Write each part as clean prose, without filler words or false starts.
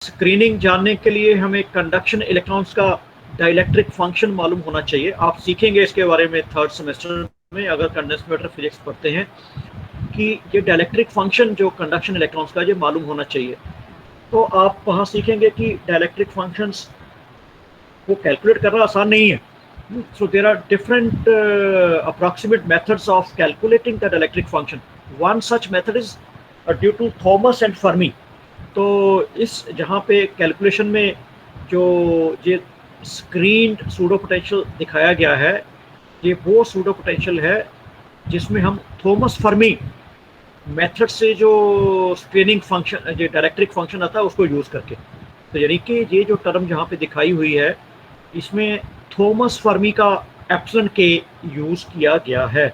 Screening जानने के लिए हमें कंडक्शन इलेक्ट्रॉन्स का डाइलेक्ट्रिक फंक्शन मालूम होना चाहिए। आप सीखेंगे इसके बारे में थर्ड सेमेस्टर में अगर कंडेंस्ड मैटर फिजिक्स पढ़ते हैं कि ये डाइलेक्ट्रिक फंक्शन जो कंडक्शन इलेक्ट्रॉन्स का ये मालूम होना चाहिए। तो आप वहाँ सीखेंगे कि डाइलेक्ट्रिक फंक्शंस को कैलकुलेट करना आसान नहीं है। So there are different approximate methods of calculating the dielectric function. One such method is due to Thomas and Fermi. तो इस जहाँ पे कैलकुलेशन में जो ये स्क्रीन्ड सूडो पोटेंशियल दिखाया गया है, ये वो सूडो पोटेंशियल है जिसमें हम थॉमस फर्मी मेथड से जो स्क्रीनिंग फंक्शन जो डायरेक्ट्रिक फंक्शन आता है उसको यूज़ करके, तो यानी कि ये जो टर्म जहाँ पे दिखाई हुई है इसमें थॉमस फर्मी का एप्सिलॉन के यूज़ किया गया है।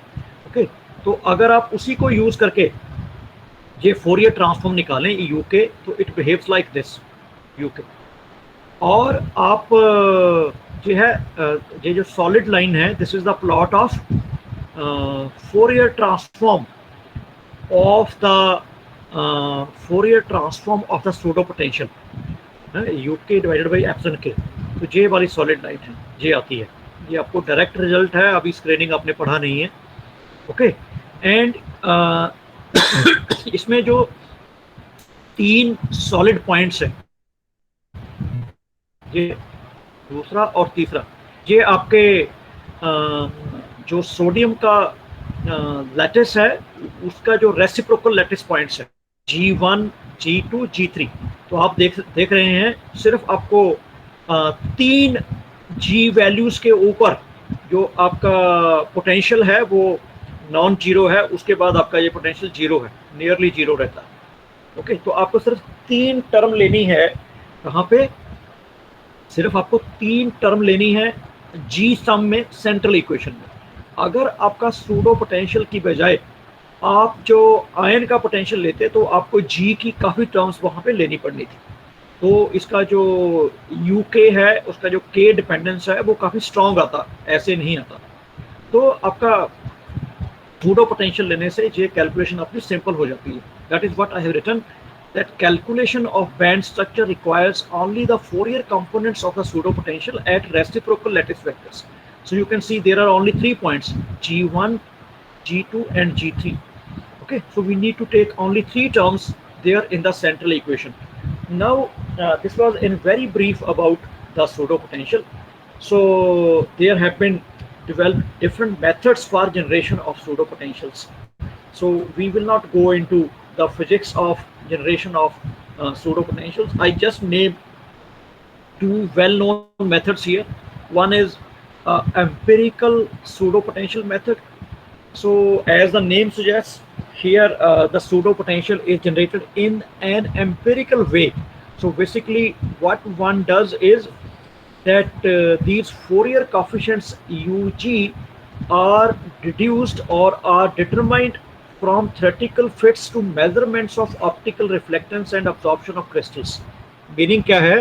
ओके, तो अगर आप उसी को यूज़ करके ये फोरियर ट्रांसफॉर्म निकालें यू के, तो it behaves like this you के। और आप जो है ये जो सॉलिड लाइन है, this is the plot of Fourier transform of the Fourier transform of the pseudo potential you के डिवाइडेड बाई एप्सिलॉन के। तो ये वाली सॉलिड लाइन है, ये आती है, ये आपको डायरेक्ट रिजल्ट है, अभी स्क्रीनिंग आपने पढ़ा नहीं है। ओके, एंड इसमें जो 3 सॉलिड पॉइंट्स हैं, ये दूसरा और तीसरा, ये आपके जो सोडियम का लैटिस है उसका जो रेसिप्रोकल लैटिस पॉइंट्स है G1, G2, G3। तो आप देख रहे हैं सिर्फ आपको 3 G वैल्यूज के ऊपर जो आपका पोटेंशियल है वो नॉन जीरो है, उसके बाद आपका ये पोटेंशियल जीरो है, नियरली जीरो रहता है। ओके, तो आपको सिर्फ 3 टर्म लेनी है, कहाँ पे, सिर्फ आपको 3 टर्म लेनी है जी सम में, सेंट्रल इक्वेशन में। अगर आपका सूडो पोटेंशियल की बजाय आप जो आयन का पोटेंशियल लेते तो आपको जी की काफ़ी टर्म्स वहाँ पे लेनी पड़नी थी। तो इसका जो यू के है उसका जो के डिपेंडेंस है वो काफ़ी स्ट्रॉन्ग आता, ऐसे नहीं आता। तो आपका सूडो पोटेंशियल लेने से ये कैलकुलेशन आपकी सिंपल हो जाती है। That is what I have written, that calculation of band structure requires only the Fourier components of the pseudo potential at reciprocal lattice vectors. So you can see there are only 3 points, G1, G2 and G3. Okay, so we need to take only 3 terms there in the central equation. Now this was in very brief about the pseudo potential. So there have been developed different methods for generation of pseudo potentials. So we will not go into the physics of generation of pseudo potentials. I just named 2 well-known methods here. One is empirical pseudo potential method. So as the name suggests, here the pseudo potential is generated in an empirical way. So basically what one does is that these Fourier coefficients UG are deduced or are determined from theoretical fits to measurements of optical reflectance and absorption of crystals. Meaning क्या है,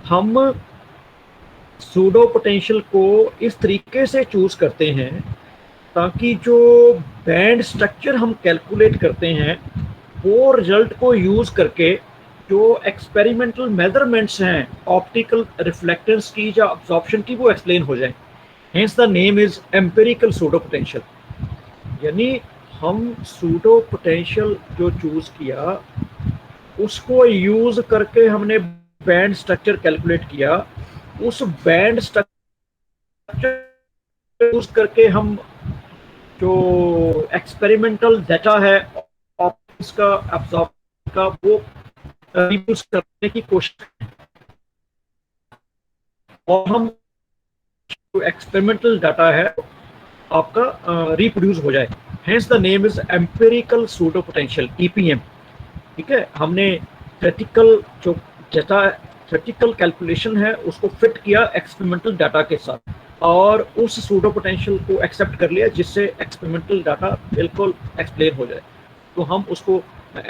हम pseudo potential को इस तरीके से choose करते हैं ताकि जो बैंड स्ट्रक्चर हम कैलकुलेट करते हैं वो रिजल्ट को यूज करके जो एक्सपेरिमेंटल मेजरमेंट्स हैं ऑप्टिकल रिफ्लेक्टेंस की या अब्जॉर्प्शन की वो एक्सप्लेन हो जाए। Hence the name is empirical pseudo potential. यानी हम सूडो पोटेंशियल जो चूज किया उसको यूज करके हमने बैंड स्ट्रक्चर कैलकुलेट किया, उस बैंड स्ट्रक्चर यूज करके हम जो एक्सपेरिमेंटल डाटा है ऑप्टिक्स का एब्जॉर्प्शन का वो यूज करने की कोशिश, और हम जो एक्सपेरिमेंटल डाटा है आपका रिप्रोड्यूस हो जाए। Hence the name is empirical pseudo potential EPM। ठीक है, हमने थ्योरेटिकल जो डाटा थ्योरेटिकल कैलकुलेशन है उसको फिट किया एक्सपेरिमेंटल डाटा के साथ और उस सूडो पोटेंशियल को एक्सेप्ट कर लिया जिससे एक्सपेरिमेंटल डाटा बिल्कुल एक्सप्लेन हो जाए। तो हम उसको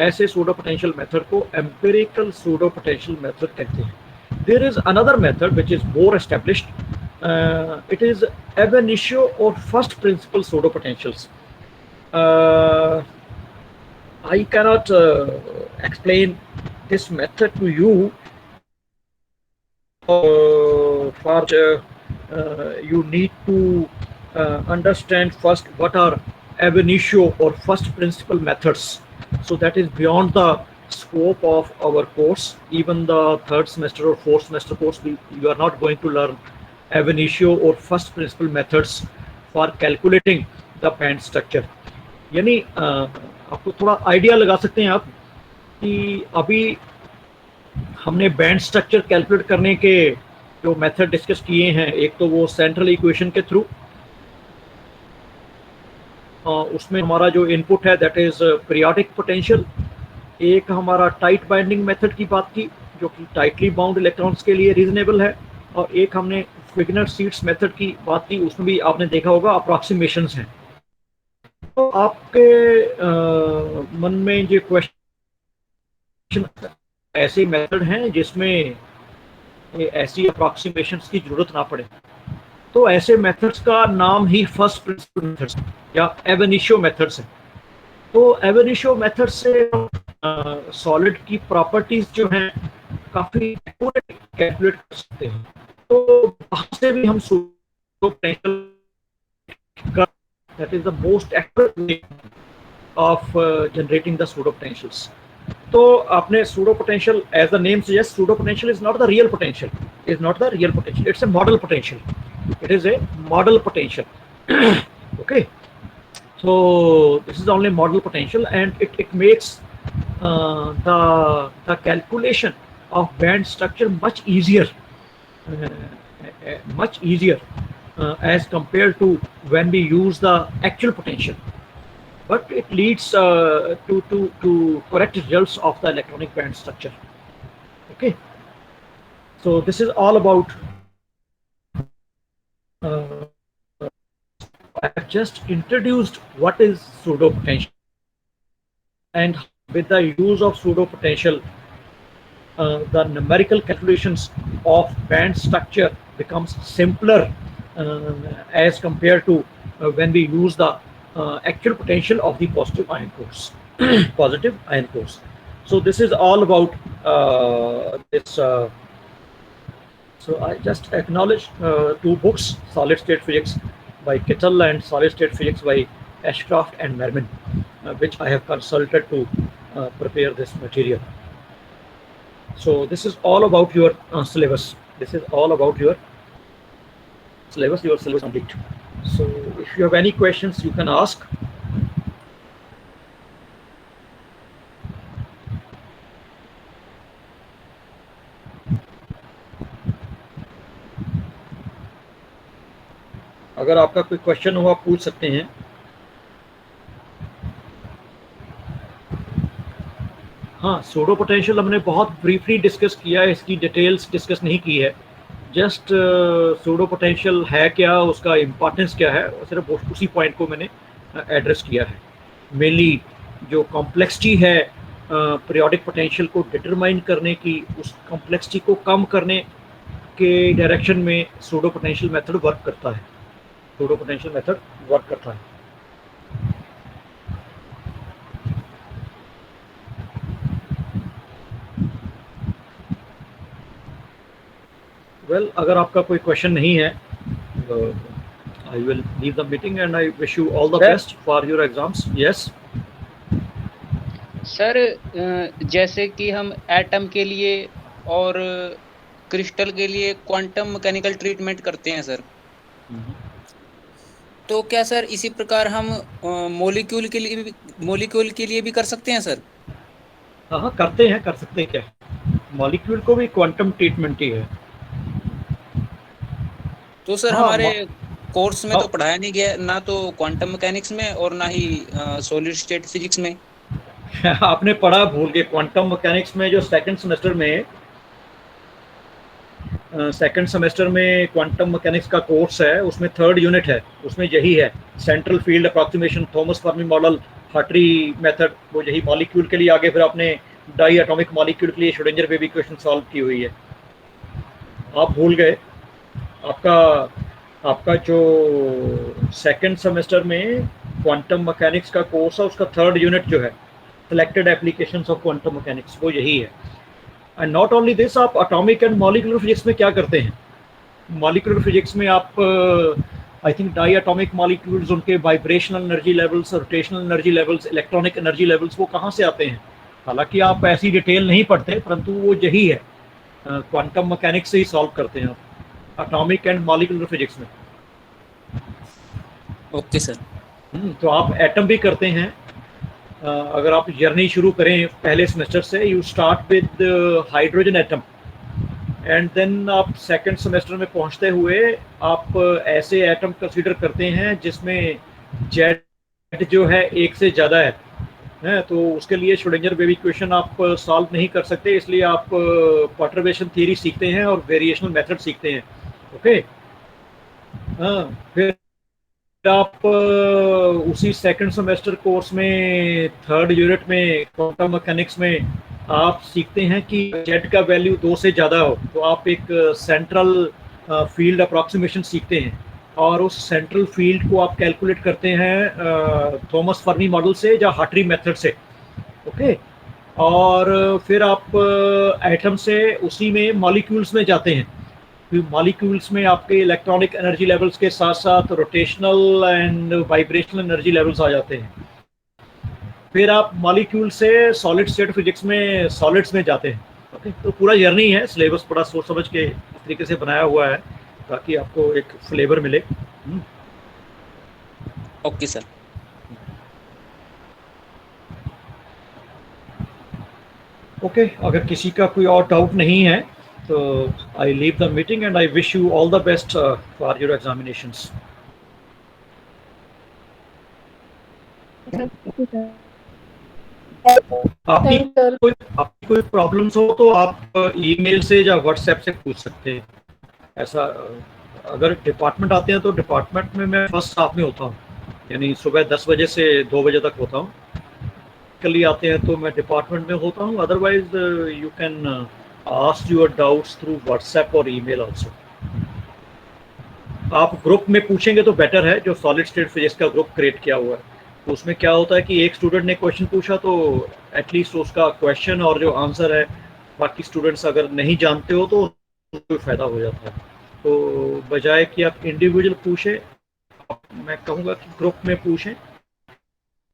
ऐसे सूडो पोटेंशियल मेथड को एम्पिरिकल सूडो पोटेंशियल मेथड कहते हैं। There is another method which is more established, it is ab initio or first principle pseudo potentials. I cannot explain this method to you for you need to understand first what are ab initio or first principle methods. So that is beyond the scope of our course. Even the third semester or fourth semester course, you are not going to learn ab initio or first principle methods for calculating the band structure. यानी आपको थोड़ा idea लगा सकते हैं आप कि अभी हमने बैंड स्ट्रक्चर कैलकुलेट करने के जो मेथड डिस्कस किए हैं, एक तो वो सेंट्रल इक्वेशन के थ्रू, उसमें हमारा जो इनपुट है दैट इज पीरियोडिक पोटेंशियल। एक हमारा टाइट बाइंडिंग मेथड की बात की जो कि टाइटली बाउंड इलेक्ट्रॉन्स के लिए रीजनेबल है, और एक हमने फिगनर सीड्स मेथड की बात की, उसमें भी आपने देखा होगा अप्रॉक्सीमेशंस हैं। तो आपके मन में ये क्वेश्चन, ऐसे मेथड हैं जिसमें ऐसी अप्रॉक्सीमेशंस की जरूरत ना पड़े, तो ऐसे मेथड्स का नाम ही फर्स्ट प्रिंसिपल मेथड्स या ab initio मेथड्स है। तो ab initio मेथड से सॉलिड की प्रॉपर्टीज जो हैं काफी एक्यूरेट कैलकुलेट कर सकते हैं। तो वहां से भी हम pseudo potential, that is the most accurate way of generating the pseudo potentials. तो आपने pseudo potential, as the name suggest, pseudo potential is not the real potential, is not the real potential, it's a model potential, it is a model potential. Okay, so this is only model potential, and it makes the calculation of band structure much easier, as compared to when we use the actual potential, but it leads to correct results of the electronic band structure. Okay, so this is all about I have just introduced what is pseudo potential, and with the use of pseudo potential, the numerical calculations of band structure becomes simpler as compared to when we use the actual potential of the positive ion cores. Positive ion cores. So this is all about this. So I just acknowledged two books, Solid State Physics by Kittel and Solid State Physics by Ashcroft and Mermin, which I have consulted to prepare this material. So this is all about your syllabus. This is all about your syllabus complete. So if you have any questions, you can ask. अगर आपका कोई question हो आप पूछ सकते हैं। हाँ, pseudo potential हमने बहुत ब्रीफली डिस्कस किया है, इसकी डिटेल्स डिस्कस नहीं की है। जस्ट सूडो पोटेंशियल है क्या, उसका इम्पोर्टेंस क्या है, सिर्फ उसी पॉइंट को मैंने एड्रेस किया है। मेनली जो कॉम्प्लेक्सिटी है पीरियोडिक पोटेंशियल को डिटरमाइन करने की, उस कॉम्प्लेक्सिटी को कम करने के डायरेक्शन में सूडो पोटेंशियल मेथड वर्क करता है। सूडो पोटेंशियल मेथड वर्क करता है। वेल, अगर आपका कोई क्वेश्चन नहीं है, I will leave the meeting and I wish you all the best for your exams. Yes sir, जैसे कि हम एटम के लिए और क्रिस्टल के लिए क्वांटम मैकेनिकल ट्रीटमेंट करते हैं सर, तो क्या सर इसी प्रकार हम मॉलिक्यूल के लिए भी कर सकते हैं सर? हाँ, करते हैं, कर सकते हैं। क्या मॉलिक्यूल को भी क्वांटम ट्रीटमेंट ही है। तो सर हमारे कोर्स में तो पढ़ाया नहीं गया, ना तो क्वांटम मैकेनिक्स में और ना ही सॉलिड स्टेट फिजिक्स में। आपने पढ़ा भूल गए। क्वांटम मैकेनिक्स में जो सेकंड सेमेस्टर में क्वांटम मैकेनिक्स का कोर्स है, उसमें थर्ड यूनिट है, उसमें यही है, central field approximation, Thomas Fermi model, Hartree method, वो यही मॉलिक्यूल के लिए। आगे फिर आपने डाई एटॉमिक मॉलिक्यूल के लिए श्रोडिंगर वेव इक्वेशन सॉल्व की हुई है। आप भूल गए। आपका जो सेकंड सेमेस्टर में क्वांटम मैकेनिक्स का कोर्स है, उसका थर्ड यूनिट जो है, selected applications of quantum mechanics, वो यही है। एंड नॉट ओनली दिस, आप एटॉमिक एंड मॉलिक्यूलर फिजिक्स में क्या करते हैं? मॉलिक्यूलर फिजिक्स में आप I think diatomic molecules, उनके vibrational energy levels, rotational energy levels, electronic energy levels, वो कहाँ से आते हैं? हालांकि आप ऐसी डिटेल नहीं पढ़ते, परंतु वो यही है, क्वांटम मैकेनिक्स से ही सॉल्व करते हैं आप एटॉमिक एंड मॉलिक्यूलर फिजिक्स में। Okay sir. तो आप एटम भी करते हैं। अगर आप जर्नी शुरू करें पहले सेमेस्टर से, you start with hydrogen atom, and then आप सेकंड सेमेस्टर में पहुंचते हुए आप ऐसे एटम कंसीडर करते हैं जिसमें जेड जो है एक से ज़्यादा है। तो उसके लिए श्रोडिंगर वेव इक्वेशन आप सॉल्व नहीं कर सकते, इसलिए आप परटर्बेशन थ्योरी सीखते हैं और वेरिएशनल मेथड सीखते हैं। ओके, फिर आप उसी सेकंड सेमेस्टर कोर्स में थर्ड यूनिट में क्वांटम मैकेनिक्स में आप सीखते हैं कि जेड का वैल्यू 2 से ज़्यादा हो तो आप एक सेंट्रल फील्ड अप्रॉक्सीमेशन सीखते हैं, और उस सेंट्रल फील्ड को आप कैलकुलेट करते हैं थॉमस फर्मी मॉडल से या हार्ट्री मेथड से। ओके, और फिर आप एटम से उसी में मॉलिक्यूल्स में जाते हैं। मॉलिक्यूल्स में आपके इलेक्ट्रॉनिक एनर्जी लेवल्स के साथ साथ rotational and vibrational energy levels आ जाते हैं। फिर आप मॉलिक्यूल से सॉलिड स्टेट फिजिक्स में सॉलिड्स में जाते हैं। ओके, तो पूरा जर्नी है, सिलेबस बड़ा सोच समझ के इस तरीके से बनाया हुआ है ताकि आपको एक फ्लेवर मिले। Okay sir. ओके, अगर किसी का कोई और डाउट नहीं है तो आई leave the meeting and I wish you all the best for your examinations. आपकी कोई प्रॉब्लम्स हो तो आप ईमेल से या व्हाट्सएप से पूछ सकते हैं। ऐसा अगर डिपार्टमेंट आते हैं तो डिपार्टमेंट में मैं फर्स्ट स्टाफ में होता हूँ, यानी सुबह 10 बजे से 2 बजे तक होता हूँ। कल आते हैं तो मैं डिपार्टमेंट में होता हूँ, otherwise you can ask your doubts through WhatsApp और ईमेल आल्सो। आप ग्रुप में पूछेंगे तो बेटर है, जो सॉलिड स्टेट फिजिक्स का ग्रुप क्रिएट किया हुआ है, तो उसमें क्या होता है कि एक स्टूडेंट ने क्वेश्चन पूछा तो एटलीस्ट उसका क्वेश्चन और जो आंसर है बाकी स्टूडेंट्स अगर नहीं जानते हो तो कोई फ़ायदा हो जाता है। तो बजाय कि आप इंडिविजुअल पूछें, मैं कहूँगा कि ग्रुप में पूछें,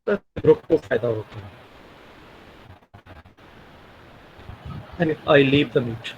तो ग्रुप को फ़ायदा होता है। I leave the meet.